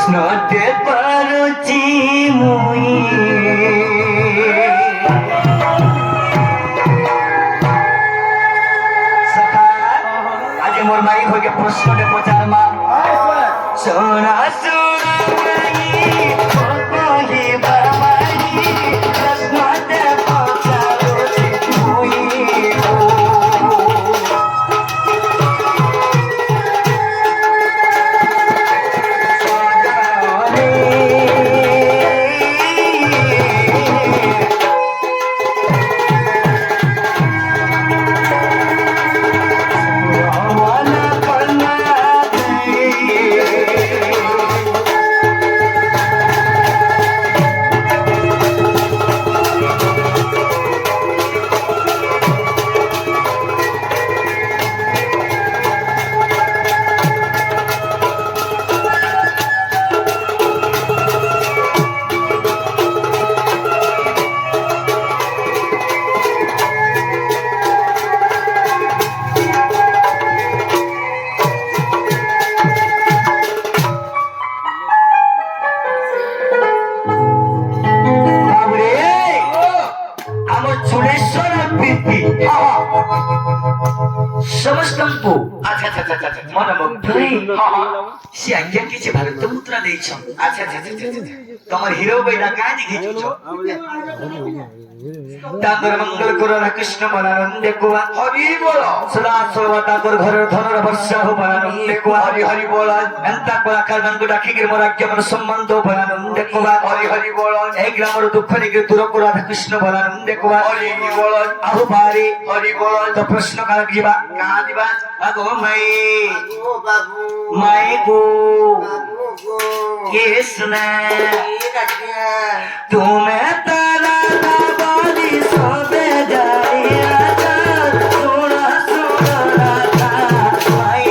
প্রশ্নতে পারছি মুই আজ মোর মাই হইকে প্রশ্নতে পচার মা সোনা সোনা কহি বাবারি প্রশ্নতে পচারছি মুই समस्तंपु अच्छा अच्छा अच्छा अच्छा मन मुग्धई हां से आज्ञा किछि भारत मुद्रा देछ अच्छा अच्छा अच्छा तमर हीरो बेटा का दिखि छो तांगर मंगल कर कृष्ण मनानंद कुआ हरि बोलो सदा सर्वदा कर घर धनर वर्षा हो मनानंद कुआ हरि हरि बोलो अंता कलाकार मन को डाकी के मोराज्य मन संबंध मनानंद कुआ हरि हरि बोलो ए ग्रामर दुख निके दूर कर राधा कृष्ण मनानंद कुआ हरि बोलो आहु पारी हरि बोलो तो प्रश्न का जीवा का दिबा আগো মাই বাবু মাই গো কৃষ্ণ তুমি তারা বলি সবে যাইয়া সোনা সোনা রাধা মাই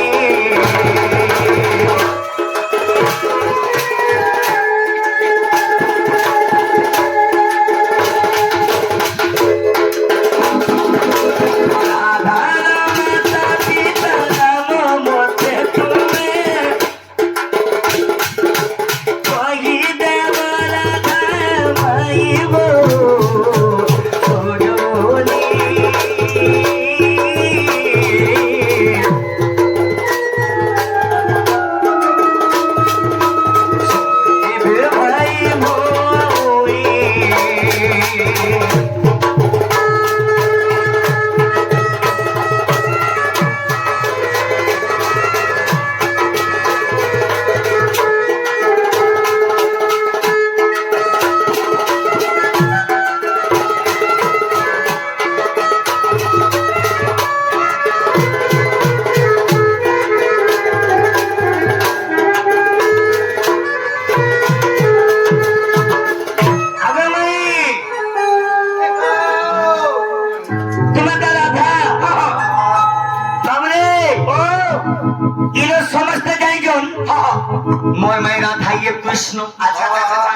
मोर मेरा भाई कृष्ण अच्छा अच्छा अच्छा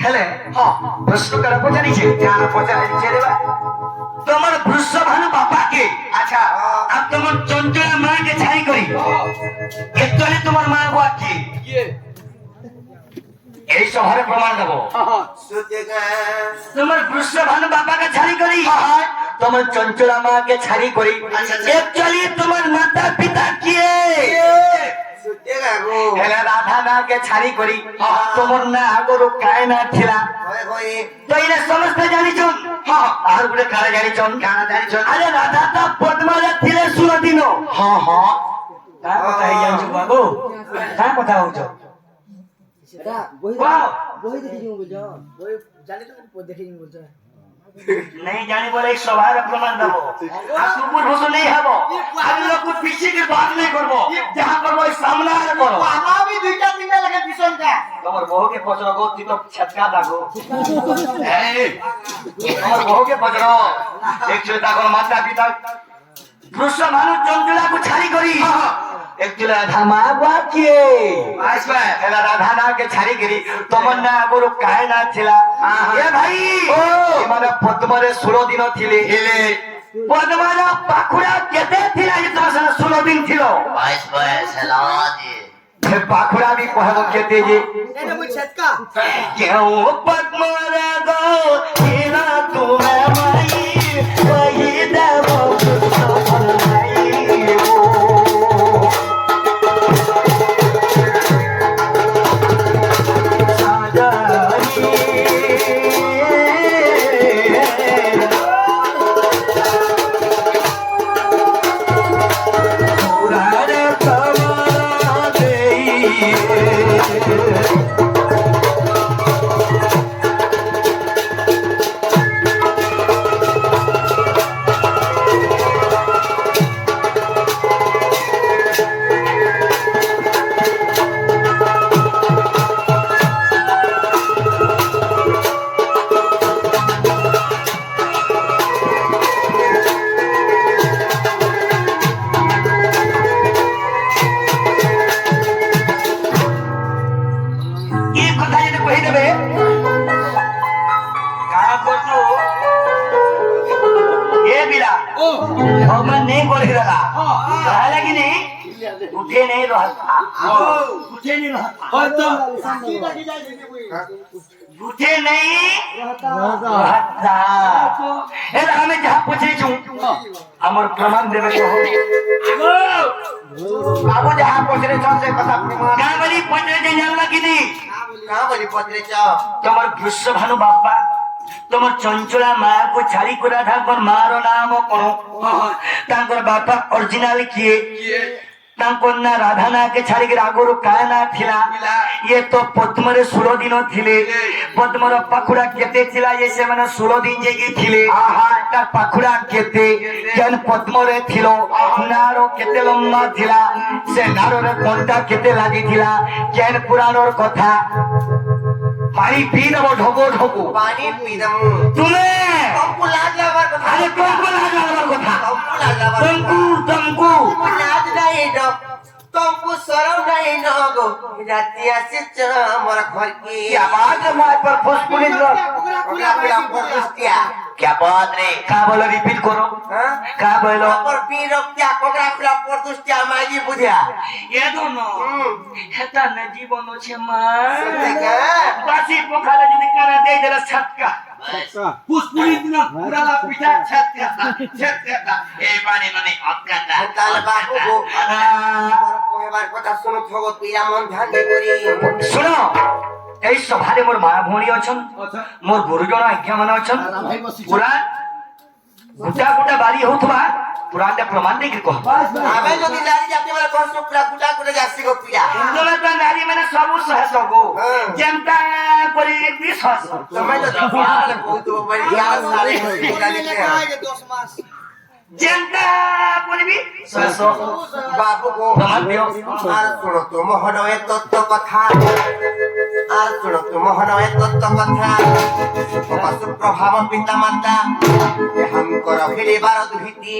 हेले हां प्रश्न करा पचानी छे जाना पचानी छे रे तमर वृषभानु बापा के अच्छा अब तमर चंचल मां के छाई करी एक्चुअली तमर मां बुआ की ये এই শহরে প্রমাণ দেব তোমার বৃষভানু বাবাকে ছাড়ি করি তোমার চঞ্চলা মাকে ছাড়ি করি एक्चुअली তোমার মাতা পিতা কি হেলা রাধা না কে ছাড়ি করি তোমার না আগরু কায় না থিলা তো ইনে সমস্ত জানিছন আর গুড়ে কারে জানিছন কানা জানিছন আরে রাধা তা পদ্মারে থিলে সুর দিন তা কথা হই যাচ্ছে বাবু তা কথা হউছ সেটা বই দেখি বলছো বই জানি তো দেখি বলছো नहीं जाने बोले एक स्वभाव प्रमाण देबो आ सुपुर भूषण नहीं हबो हम लोग कुछ पीछे के बात नहीं करबो जहां करबो सामने आ करो आमा भी दुईटा तीनटा लगे भीषण का तमर बहू के पचरो गो ती तो छटका दागो ए तमर बहू के पचरो एक छोटा कोन माता पिता वृषभानु चंचला को छाड़ी करी একচুয়ালি রাধা মা বাকিয়ে আসবে এলা রাধা না কে ছাড়ি গরি তমন্না আগরু কায় না থিলা এ ভাই ও মানে পদ্মরে 16 দিন থিলে হেলে পদ্মরা পাখুড়া কেতে থিলা যে তোমার সাথে 16 দিন ছিল 22 হেলা জি पाखुड़ा भी कहब केते जे क्यों पद्मर गो हीरा तुम्हें माई वही देवो उठे नहीं रहता उठे नहीं रहता हमें जहाँ पूछे हमार प्रमाण देवे बाबू जहाँ पूछे से कथा प्रमाण कहाँ बनी पत्र जानला कि नहीं कहाँ बनी पत्र तुम्हार विश्व भानु बापा তোমার চঞ্চলা মায়াকে ছাড়ি করে থাকবার মার নাম কোন তাঙ্কর বাপা অরিজিনাল কিয়ে তাঙ্কর না রাধা নাকে ছাড়ি করে আগর কায়না থিলা ইয়ে তো পদ্মরে 16 দিন থিলে পদ্মর পাখুড়া কেতে ছিলা যে সে মানে 16 দিন যেগি থিলে তার পাখুড়া কেতে কেন পদ্মরে থিল নারো কেতে লম্বা থিলা সে নাররে কোনটা কেতে লাগি থিলা কেন পুরাণর কথা पानी पी दबो ढोको ढोको पानी पी दबो तुम्हें तुमको लाज लगावर कथा अरे तुमको लाज लगावर कथा तुमको लाज नहीं दो तुमको शर्म नहीं दो जातिया से मोर घर की आवाज माय पर फुसफुनी दो क्या बात रे का बोलो रिपीट करो हां का बोलो पर पी रखया कोकरा पुरा परदुष्टिया मागी बुझिया ये दोनो हेता न जीवन छे मा बासी पोखाले जदी करा दे देला छटका पुष्पुनी दिन पुराला पिठा छटका ए पानी नने अटकाटा ताले बाबू गो कोइबार কথা শুনো থগো পিয়া মন ধ্যান দে করি শুনো এই সভারে মোর মা ভৌণী অছন মোর গুরুজন আজ্ঞা মানে অছন পুরা গুটা গুটা বাড়ি হউতবা পুরাটা প্রমাণ দেখি কহ আমি যদি নারী জাতি মানে কষ্ট পুরা গুটা গুটা যাসি গো পিয়া তোমরা তো নারী মানে সবু সহস গো যেমতা করি বিশ্বাস তুমি তো পিয়ালে বহুত বড় ইয়া সারে গুটা দিতে 10 মাস যেমতা বলবি সহস বাবু গো প্রমাণ দিও আর শুনো তো মহোদয় তত্ত্ব কথা আর শুনো তো মহোদয় তত্ত্ব কথা অপসু প্রভাব পিতা মাতা हमकर हेले बार दुहिती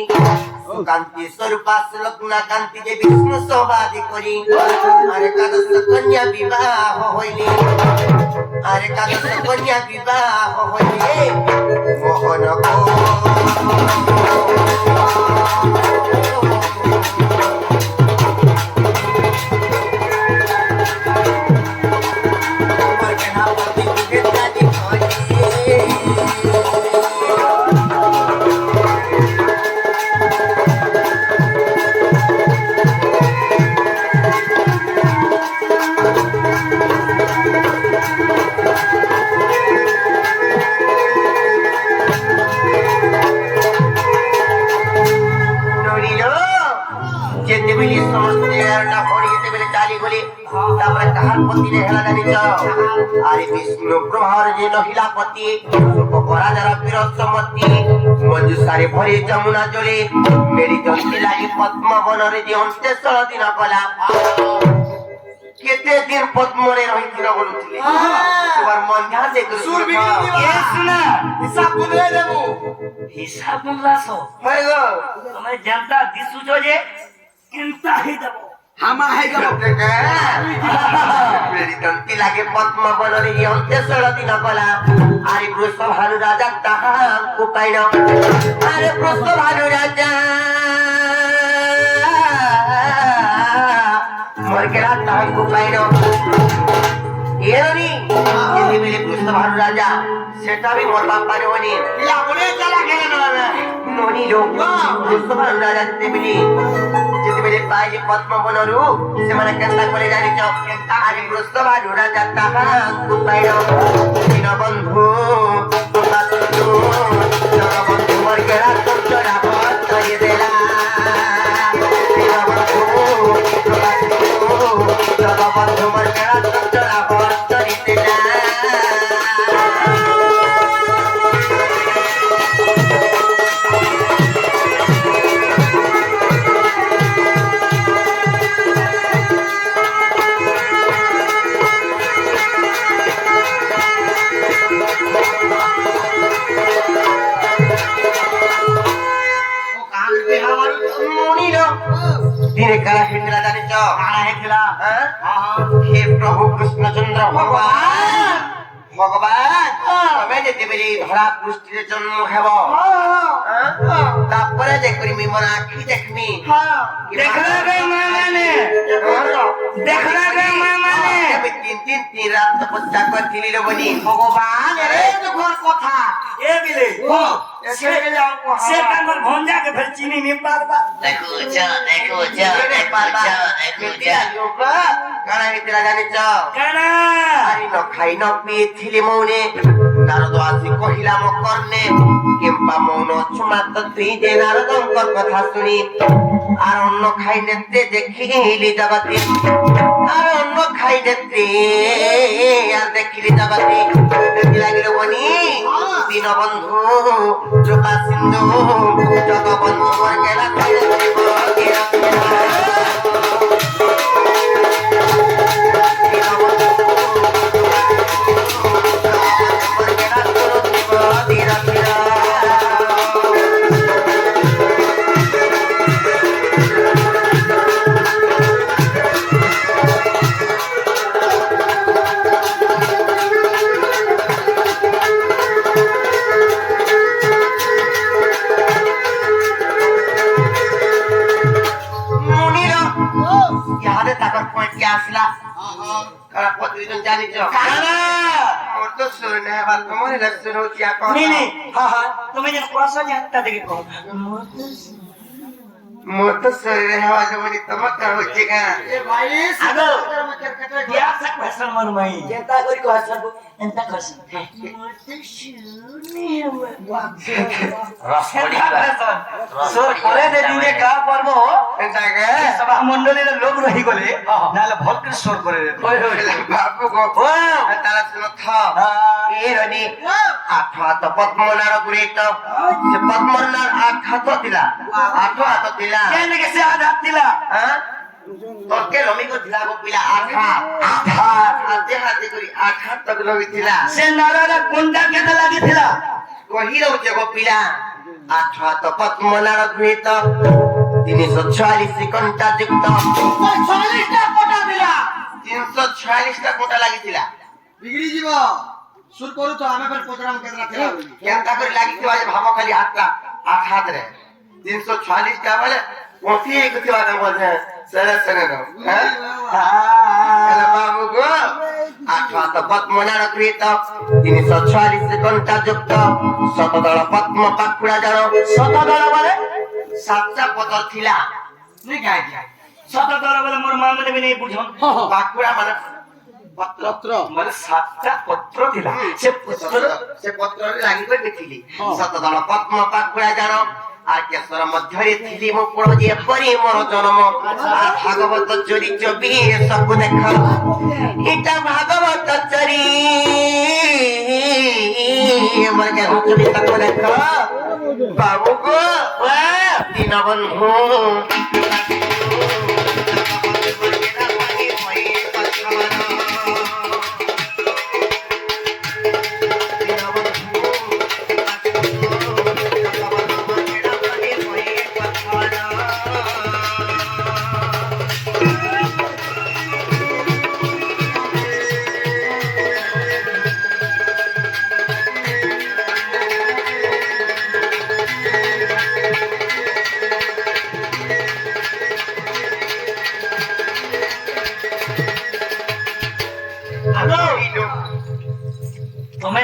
कांति स्वरूप लग्ना कांति जे विष्णु सौभाग्य करी अरे कादस कन्या विवाह होइले अरे कादस कन्या विवाह होइले मोहन को विष्णु प्रभार जे नहिलापति राजार विरसमती मंजुषारे भरे जमुना जले मेरी जंती लागी पद्म बनरे जे अंते 16 दिन कला केते दिन पद्मरे रहिथिन बोलुथिले तोर मन ध्यान दे सुर बिगिनी ए सुना हिसाब बोले देबो हिसाब बोलासो हे गो तमे जनता दिसु जो जे केनता हे देबो हामा है गो मेरी तंती लागे पद्म बनरे ये अंते 16 दिन कला अरे वृषभानु राजा ताहा को पाइनो अरे वृषभानु राजा मर তোমার কেরা তাহাঙ্কু পাইল এরনি যদি মিলে কৃষ্ণ ভানু রাজা সেটা আমি মোর বাপারে বলি বলে চালা খেলে ননি লোক কৃষ্ণ ভানু রাজা তেমনি যেତେବେଳେ ପାଇଲେ ପଦ୍ମବନରୁ ସେମାନେ କେନ୍ତା କରି ଜାଣିଛ ଆରେ ବୃଷଭାନୁ ରାଜା ତାହାଙ୍କୁ ପାଇଲ ଦୀନବନ୍ଧୁ ଜଗବନ୍ଧୁ ମୋର କେଳା ଚଞ୍ଚଳା କରି ଦେଲା ଦୀନବନ୍ଧୁ ଜଗବନ୍ଧୁ ମୋର କେଳା ଚଞ୍ଚଳା କରି ଦେଲା দিনে কারা হিন্দরা জানিছ কারা হেছিলা হে প্রভু কৃষ্ণচন্দ্র ভগবান ভগবান তবে যেতেবেলে ধরা পৃষ্ঠিরে জন্ম হেব তারপরে যে করিমি মোর আখি দেখমি দেখলাবে মানে তিন রাত তপস্যা করছিলি রে বনি ভগবান রে তোর কথা এ বিলে সে কাঙ্গর ভঞ্জা কে ফের চিনি নি পারবা দেখো কারা হিতরা জানিছ কারা আরি ন খাই ন পিছিলি মৌনে নারদ আসি কহিলা ম কর্ণে কিংবা মৌন ছুমাত তুই যে নারদঙ্কর কথা শুনি আর অন্য খাই নেতে দেখিলি জগতে আর অন্য খাই নেতে আর দেখিলি জগতে দেখি লাগিল বনি দীনবন্ধু কৃপা সিন্ধু জগবন্ধু মোর কেলা জানিছ মোর তো শুনে এবার তোমার লক্ষণ হচ্ছে এখন তুমি যেন কোয়াশা জানতা দেখে কো মোর তো শরীরে হওয়া যেমনি তোমার হচ্ছে না এ ভাই আগো দিয়া সক ভাষণ মন মাই যেটা করি কোয়াশা এন্তা করছ মোর তো শুনে রসপড়ি ভাষণ সোর পরে দে দিনে কা পর্ব এন্তা কে সভা মণ্ডলীর লোক রহি গলে নালে ভক্ত সোর করে কই হইলা বাবু গো তারা শুনো থ এরনি আঠাত পদ্মনার গুরিত সে পদ্মনার আঠাত দিলা আঠাত দিলা কেনে কে সে আঠাত দিলা হ্যাঁ তোকে লমি কো দিলা গো পিলা হাতে হাতে করি আঠাত তক লমি দিলা সে নারারা কোনটা কেতে লাগি দিলা কহি রହୁছে গো পিলা আঠাত পদ্মনার গুরিত 346 ঘন্টা যুক্ত 346টা কোটা দিলা 346টা কোটা লাগিছিলা বিগড়ি জীব সুর করু তো আমি ফের প্রোগ্রাম কেতরা ଥିଲା কেনটা করে লাগিছিল আজ ভাব খালি হাতটা হাত রে 346টা বলে ওসি একতিবা না বলছে সরে সরে দাও হ্যাঁ হ্যাঁ বাবু গো আঠাত পদ্মনার কৃত 346 ঘন্টা যুক্ত শতদল পদ্ম পাকুড়া জানো শতদল বলে সাতটা পদর ଥିଲା নি গাই শতদল বলে মোর মা মানে নেই বুঝন পাকুড়া মানে পত্র মানে সাতটা পত্র ଥିଲା সে পত্ରରେ লাগি করে দেখলি শতদল পদ্ম পাকুড়া জানো আর কেশর মধ্যে থিলি মো পুরো যে পরি মোর জন্ম আর ভাগবত চরি চবি সব দেখ এটা ভাগবত চরি মোর কে চবি সব দেখ বাবু গো দীনবন্ধু তুমি